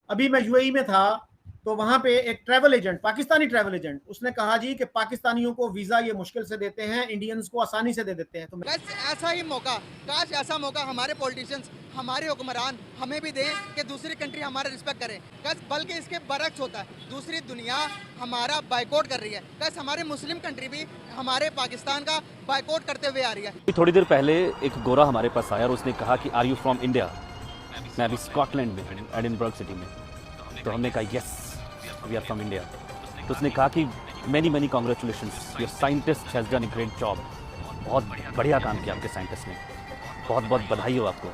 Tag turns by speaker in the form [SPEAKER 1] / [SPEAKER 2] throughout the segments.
[SPEAKER 1] अभी मैं यूएई में था, तो वहां पे एक travel agent, Pakistani travel agent, उसने कहा जी कि पाकिस्तानियों को वीजा ये मुश्किल से देते हैं, इंडियंस को आसानी से दे देते हैं। तो
[SPEAKER 2] बस ऐसा ही मौका, काश ऐसा मौका हमारे पॉलिटिशियंस, हमारे हुक्मरान हमें भी दें कि दूसरी कंट्री हमारा रिस्पेक्ट करें। बस बल्कि इसके बरक्स होता है, दूसरी दुनिया हमारा बाइकआउट कर रही है। बस हमारे मुस्लिम कंट्री भी हमारे पाकिस्तान का बाइकआउट करते हुए आ रही है।
[SPEAKER 3] थोड़ी देर पहले एक गोरा हमारे पास आया और उसने कहा कि आर यू फ्रॉम इंडिया। मैं अभी स्कॉटलैंड में हूँ, एडिनबर्ग सिटी में। तो हमने कहा yes we are from India. तो उसने कहा कि many congratulations, your scientist has done a great job. बहुत बढ़िया काम किया आपके साइंटिस्ट ने, बहुत बहुत बधाई हो आपको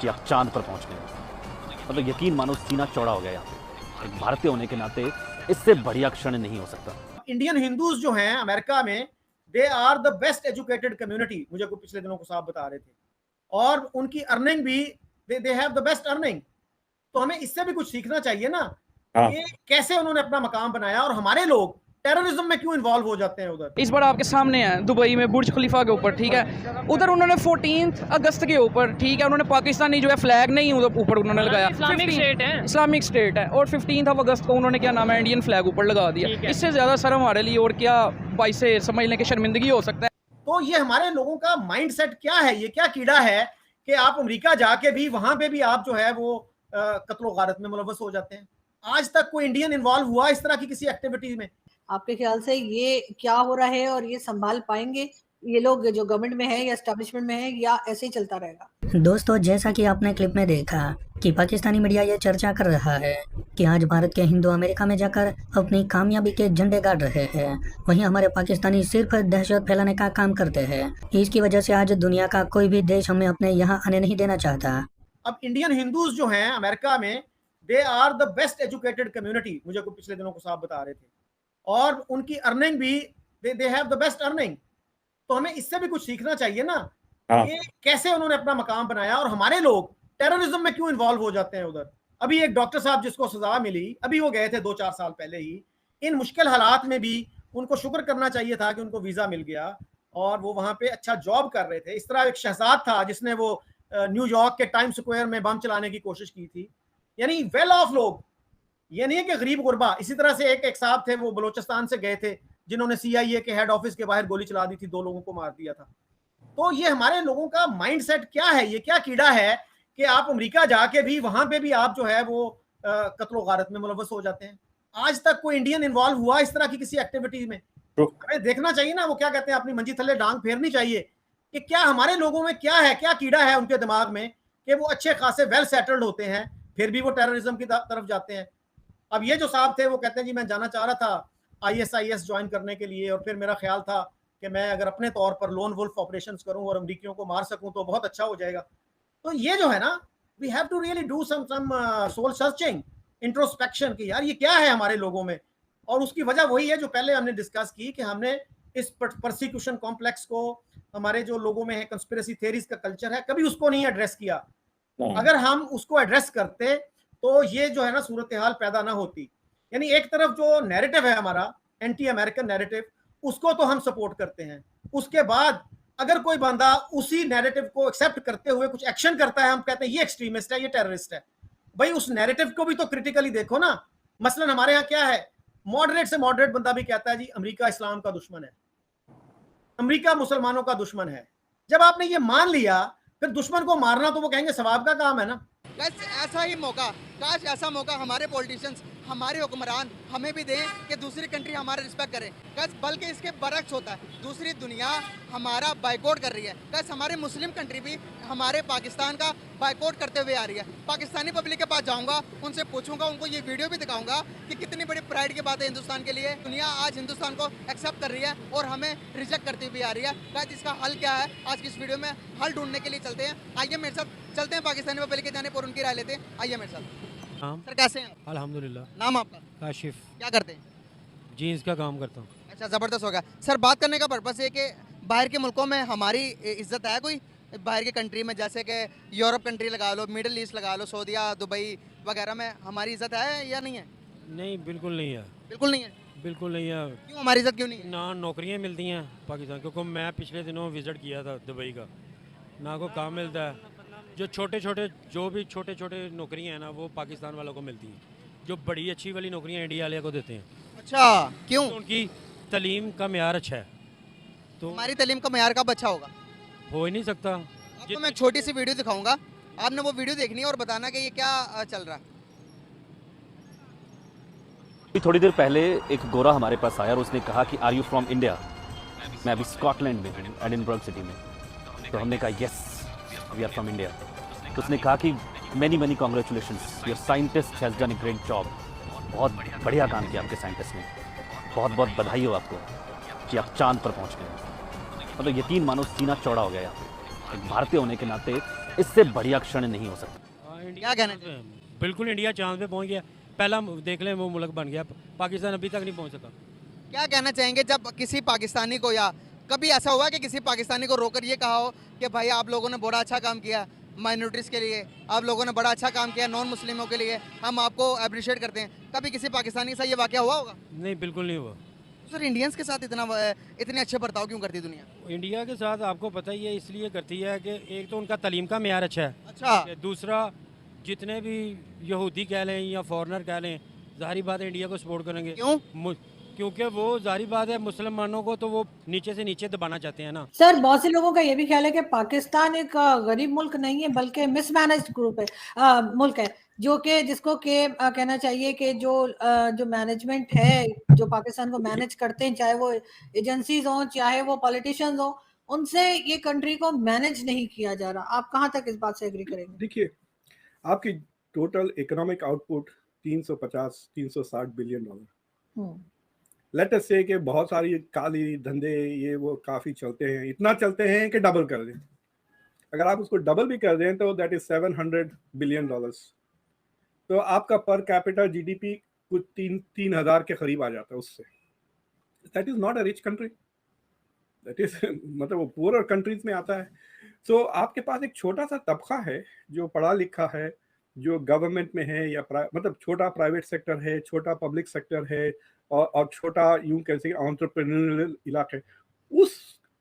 [SPEAKER 3] कि आप चांद पर पहुंच गए। मतलब यकीन मानो सीना चौड़ा हो गया यहाँ पे। एक भारतीय होने के नाते इससे बढ़िया क्षण नहीं हो सकता।
[SPEAKER 1] इंडियन हिंदूज जो हैं अमेरिका में, they are the best educated community, मुझे को पिछले दिनों को साहब बता रहे थे, और उनकी अर्निंग भी, they have the best earning. तो हमें इससे भी कुछ सीखना चाहिए ना, कि कैसे उन्होंने अपना मकाम बनाया, और हमारे लोग टेररिज्म में क्यों इन्वॉल्व हो जाते हैं उधर।
[SPEAKER 4] इस बार आपके सामने है दुबई में बुर्ज खलीफा के ऊपर, ठीक है, उधर उन्होंने 14 अगस्त के ऊपर, ठीक है, उन्होंने पाकिस्तानी जो है फ्लैग नहीं उधर ऊपर उन्होंने लगाया, इस्लामिक स्टेट है, और 15 अगस्त को उन्होंने क्या नाम है इंडियन फ्लैग ऊपर लगा दिया। इससे ज़्यादा शर्म हमारे लिए और क्या बाइस से समझ लें कि शर्मिंदगी हो सकता है।
[SPEAKER 1] तो ये हमारे लोगों का माइंड सेट क्या है, ये क्या कीड़ा है कि आप अमेरिका जाके भी वहां पे भी आप जो है वो कत्लो गारत में मुलव्वस हो जाते हैं। आज तक कोई इंडियन इन्वॉल्व हुआ इस तरह की किसी एक्टिविटी में?
[SPEAKER 5] आपके ख्याल से ये क्या हो रहा है, और ये संभाल पाएंगे ये लोग जो गवर्नमेंट में है या एस्टेब्लिशमेंट में है, या ऐसे ही चलता रहेगा?
[SPEAKER 6] दोस्तों, जैसा कि आपने क्लिप में देखा कि पाकिस्तानी मीडिया ये चर्चा कर रहा है कि आज भारत के हिंदू अमेरिका में जाकर अपनी कामयाबी के झंडे गाड़ रहे हैं, वहीं हमारे पाकिस्तानी सिर्फ दहशत फैलाने का काम करते हैं। इसकी वजह से आज दुनिया का कोई भी देश हमें अपने यहाँ आने नहीं देना चाहता।
[SPEAKER 1] अब इंडियन हिंदूज जो हैं अमेरिका में, they are the best educated community, मुझे को पिछले दिनों को साहब बता रहे थे, और उनकी अर्निंग भी, they have the best earning. तो हमें इससे भी कुछ सीखना चाहिए ना, कि कैसे उन्होंने अपना मकाम बनाया, और हमारे लोग टेररिज्म में क्यों इन्वॉल्व हो जाते हैं उधर। अभी एक डॉक्टर साहब जिसको सजा मिली, अभी वो गए थे 2-4 साल पहले ही, इन मुश्किल हालात में भी उनको शुक्र करना चाहिए था कि उनको वीजा मिल गया, और वो वहां पे अच्छा जॉब कर रहे थे। इस तरह एक शहजाद था जिसने वो न्यूयॉर्क के टाइम स्क्वायर में बम चलाने की कोशिश की थी। यानी वेल ऑफ लोग, ये नहीं है कि गरीब गुरबा। इसी तरह से एक साहब थे, वो बलोचिस्तान से गए थे, जिन्होंने सीआईए के हेड ऑफिस के बाहर गोली चला दी थी, 2 लोगों को मार दिया था। तो ये हमारे लोगों का माइंडसेट क्या है, ये क्या कीड़ा है कि आप अमेरिका जाके भी वहां पे भी आप जो है वो कत्लो गारत में मुलव्वस हो जाते हैं। आज तक कोई इंडियन इन्वॉल्व हुआ इस तरह की किसी एक्टिविटी में? हमें देखना चाहिए ना, वो क्या कहते हैं, अपनी मंजी थल्ले डांग फेरनी चाहिए कि क्या हमारे लोगों में क्या है, क्या कीड़ा है उनके दिमाग में कि वो अच्छे खासे वेल सेटल्ड होते हैं, फिर भी वो टेररिज्म की तरफ जाते हैं। अब ये जो साहब थे वो कहते हैं जी मैं जाना चाह रहा था आईएसआईएस ज्वाइन करने के लिए, और फिर मेरा ख्याल था कि मैं अगर अपने तौर पर लोन वुल्फ ऑपरेशंस करूं और अमरीकियों को मार सकूं तो बहुत अच्छा हो जाएगा। तो ये जो है ना, we have to really do some soul searching, introspection की यार ये क्या है हमारे लोगों में। और उसकी वजह वही है जो पहले हमने डिस्कस की कि हमने इस परसिक्यूशन कॉम्प्लेक्स को, हमारे जो लोगों में है कंस्पिरेसी थ्योरीज का कल्चर है, कभी उसको नहीं एड्रेस किया। अगर हम उसको एड्रेस करते तो ये जो है ना सूरत हाल पैदा ना होती। यानी एक तरफ जो नैरेटिव है हमारा एंटी अमेरिकन नैरेटिव, उसको तो हम सपोर्ट करते हैं, उसके बाद अगर कोई बंदा उसी नैरेटिव को एक्सेप्ट करते हुए कुछ एक्शन करता है, हम कहते हैं ये एक्सट्रीमिस्ट है, ये टेररिस्ट है। भाई उस नैरेटिव को भी तो क्रिटिकली देखो ना। मसलन हमारे यहाँ क्या है, मॉडरेट से मॉडरेट बंदा भी कहता है जी अमेरिका इस्लाम का दुश्मन है, अमेरिका मुसलमानों का दुश्मन है। जब आपने ये मान लिया, फिर दुश्मन को मारना तो वो कहेंगे सवाब का काम है ना।
[SPEAKER 2] बस ऐसा ही मौका, काश ऐसा मौका हमारे पॉलिटिशियंस, हमारे हुक्मरान हमें भी दें कि दूसरी कंट्री हमारा रिस्पेक्ट करें। बस बल्कि इसके बरक्स होता है, दूसरी दुनिया हमारा बाइकआउट कर रही है। बस हमारे मुस्लिम कंट्री भी हमारे पाकिस्तान का बाइकआउट करते हुए आ रही है। पाकिस्तानी पब्लिक के पास जाऊंगा, उनसे पूछूंगा, उनको ये वीडियो भी दिखाऊंगा कि कितनी बड़ी प्राइड की बात है हिंदुस्तान के लिए। दुनिया आज हिंदुस्तान को एक्सेप्ट कर रही है और हमें रिजेक्ट करती हुई आ रही है। बस इसका हल क्या है, आज की इस वीडियो में हल ढूंढने के लिए चलते हैं। आइए मेरे साथ चलते हैं, पाकिस्तानी पब्लिक के जाने पर उनकी राय लेते हैं। आइए मेरे साथ। सर कैसे हैं?
[SPEAKER 7] अल्हम्दुलिल्लाह।
[SPEAKER 2] नाम आपका?
[SPEAKER 7] काशिफ।
[SPEAKER 2] क्या करते हैं?
[SPEAKER 7] जीन्स का काम करता हूँ।
[SPEAKER 2] अच्छा, ज़बरदस्त हो गया। सर बात करने का पर्पस है कि बाहर के मुल्कों में हमारी इज्जत है कोई? बाहर की कंट्री में जैसे कि यूरोप कंट्री लगा लो, मिडिल ईस्ट लगा लो, सऊदीया, दुबई वगैरह में हमारी इज्जत है या नहीं है?
[SPEAKER 7] नहीं, बिल्कुल नहीं है।
[SPEAKER 2] बिल्कुल नहीं है।
[SPEAKER 7] बिल्कुल नहीं है।
[SPEAKER 2] क्यों हमारी इज्जत क्यों नहीं है?
[SPEAKER 7] ना नौकरियाँ मिलती हैं पाकिस्तान, क्योंकि मैं पिछले दिनों विज़िट किया था दुबई का, ना कोई काम मिलता है, जो छोटे छोटे नौकरियां हैं ना वो पाकिस्तान वालों को मिलती हैं, जो बड़ी अच्छी वाली नौकरियां इंडिया वाले को देते हैं।
[SPEAKER 2] अच्छा, क्यों?
[SPEAKER 7] तो उनकी तालीम का म्यार अच्छा है, तो
[SPEAKER 2] हमारी तालीम का मयार कब अच्छा होगा?
[SPEAKER 7] हो ही नहीं सकता।
[SPEAKER 2] आपको मैं छोटी सी वीडियो दिखाऊंगा, आपने वो वीडियो देखनी है और बताना कि ये क्या चल रहा है।
[SPEAKER 3] थोड़ी देर पहले एक गोरा हमारे पास आया और उसने कहा कि आर यू फ्रॉम इंडिया। मैं अभी स्कॉटलैंड में हूँ, एडिनबर्ग सिटी में। तो हमने कहा yes we are from India. तो उसने कहा कि many congratulations, your scientist has done a great job. बहुत बढ़िया काम किया आपके साइंटिस्ट ने, बहुत बहुत बधाई हो आपको कि आप चांद पर पहुँच गए। मतलब यकीन मानो सीना चौड़ा हो गया यहाँ पे। एक भारतीय होने के नाते इससे बढ़िया क्षण नहीं हो सकता।
[SPEAKER 2] क्या कहना चाहिए?
[SPEAKER 7] बिल्कुल इंडिया चांद पे पहुंच गया, पहला देख लें वो मुल्क बन गया, पाकिस्तान अभी तक नहीं पहुंच सका।
[SPEAKER 2] क्या कहना चाहेंगे जब किसी पाकिस्तानी को, या कभी ऐसा हुआ कि किसी पाकिस्तानी को रोकर ये कहा हो कि भाई आप लोगों ने बड़ा अच्छा काम किया माइनॉरिटीज़ के लिए, आप लोगों ने बड़ा अच्छा काम किया नॉन मुस्लिमों के लिए, हम आपको अप्रिशिएट करते हैं? कभी किसी पाकिस्तानी के साथ ये वाक़या हुआ होगा?
[SPEAKER 7] नहीं, बिल्कुल नहीं हुआ।
[SPEAKER 2] सर इंडियंस के साथ इतने अच्छे बर्ताव क्यों करती दुनिया?
[SPEAKER 7] इंडिया के साथ आपको पता ही है इसलिए करती है कि एक तो उनका तालीम का म्यार अच्छा है,
[SPEAKER 2] अच्छा,
[SPEAKER 7] दूसरा जितने भी यहूदी कह लें या फॉरेनर कह लें, ज़ाहिर बात है इंडिया को सपोर्ट करेंगे।
[SPEAKER 2] क्यों?
[SPEAKER 7] क्योंकि वो ज़ाहिर बात है मुसलमानों को तो वो नीचे से नीचे दबाना चाहते हैं ना।
[SPEAKER 5] सर बहुत से लोगों का ये भी ख्याल है कि पाकिस्तान एक गरीब मुल्क नहीं है बल्कि मिसमैनेज्ड ग्रुप है, मुल्क है, जो कि जिसको के कहना चाहिए कि जो मैनेजमेंट है, जो पाकिस्तान को मैनेज करते हैं, चाहे वो एजेंसीज हों चाहे वो पॉलिटिशियंस हों, उनसे ये कंट्री को मैनेज नहीं किया जा रहा। आप कहाँ तक इस बात से एग्री करेंगे?
[SPEAKER 8] देखिए, आपकी total economic output 350-360 billion dollar. Let us से कि बहुत सारी काली धंधे ये वो काफ़ी चलते हैं, इतना चलते हैं कि डबल कर दें। अगर आप उसको डबल भी कर दें तो दैट इज़ 700 बिलियन डॉलर्स। तो आपका पर कैपिटा जीडीपी कुछ 3,000 के करीब आ जाता है उससे। That is not a rich country, that is मतलब वो पुअर कंट्रीज में आता है। सो आपके पास एक छोटा सा तबका है जो पढ़ा लिखा है, जो गवर्नमेंट में है या मतलब छोटा प्राइवेट सेक्टर है, छोटा पब्लिक सेक्टर है, और छोटा यूं कैसे एंटरप्रेन्योरियल इलाका है,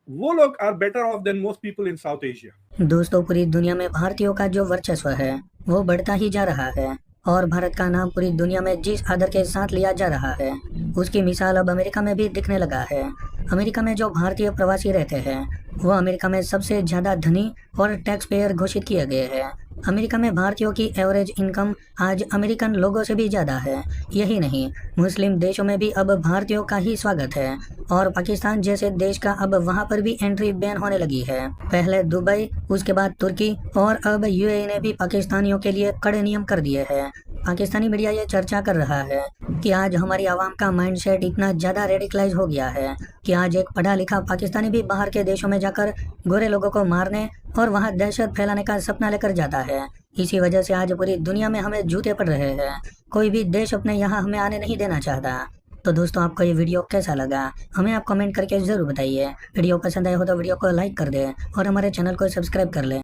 [SPEAKER 8] वो लोग are better off than most people in South Asia.
[SPEAKER 6] दोस्तों, पूरी दुनिया में भारतीयों का जो वर्चस्व है वो बढ़ता ही जा रहा है और भारत का नाम पूरी दुनिया में जिस आदर के साथ लिया जा रहा है उसकी मिसाल अब अमेरिका में भी दिखने लगा है। अमेरिका में जो भारतीय प्रवासी रहते हैं वो अमेरिका में सबसे ज्यादा धनी और टैक्स पेयर घोषित किए गए हैं। अमेरिका में भारतीयों की एवरेज इनकम आज अमेरिकन लोगों से भी ज़्यादा है। यही नहीं, मुस्लिम देशों में भी अब भारतीयों का ही स्वागत है और पाकिस्तान जैसे देश का अब वहां पर भी एंट्री बैन होने लगी है। पहले दुबई, उसके बाद तुर्की और अब यूएई ने भी पाकिस्तानियों के लिए कड़े नियम कर दिए हैं। पाकिस्तानी मीडिया ये चर्चा कर रहा है कि आज हमारी आवाम का माइंडसेट इतना ज़्यादा रेडिकलाइज हो गया है कि आज एक पढ़ा लिखा पाकिस्तानी भी बाहर के देशों में जाकर गोरे लोगों को मारने और वहां दहशत फैलाने का सपना लेकर जाता है। इसी वजह से आज पूरी दुनिया में हमें जूते पड़ रहे हैं। कोई भी देश अपने यहाँ हमें आने नहीं देना चाहता। तो दोस्तों, आपको ये वीडियो कैसा लगा हमें आप कमेंट करके ज़रूर बताइए। वीडियो पसंद आए हो तो वीडियो को लाइक कर दें और हमारे चैनल को सब्सक्राइब कर लें।